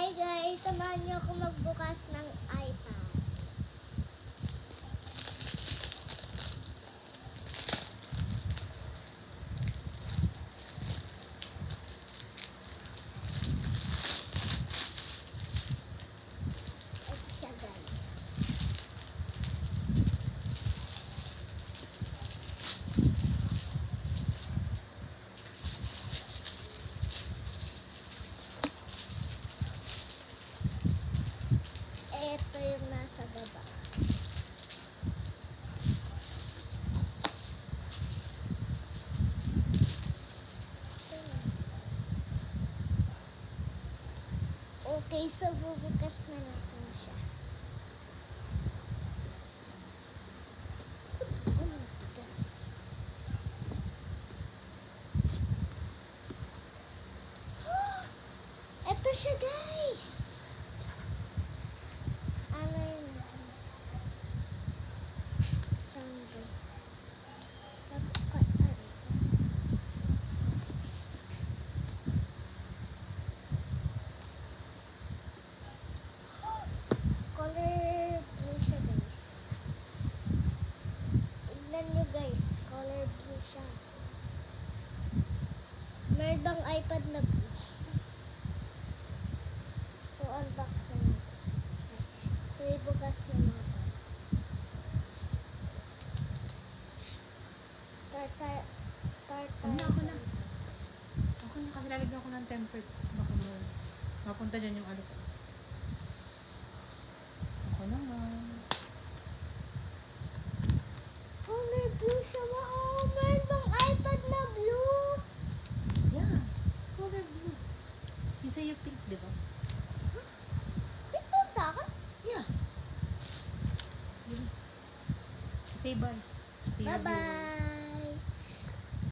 Hi guys, samahan niyo ako magbukas ng iPad. Ito siya guys. Ito yung nasa baba. Okay, so bubukas na natin siya. Oh, bigas. Ito siya guys! Ano yun? Sunday. Color blue siya guys. Tignan nyo guys, color blue siya. Meron bang iPad na blue? So unbox na natin. So ibukas na natin. Start tayo. Ako na. Ako na kasi lalagyan ko ng tempered. Baka mapunta dyan yung ano ko. Ako naman. Color blue siya. Wow, meron bang iPad na blue? Yeah, it's color blue. Yung sa'yo pink, di ba? Ito sa akin? Yeah. Yun. Say bye. Bye-bye!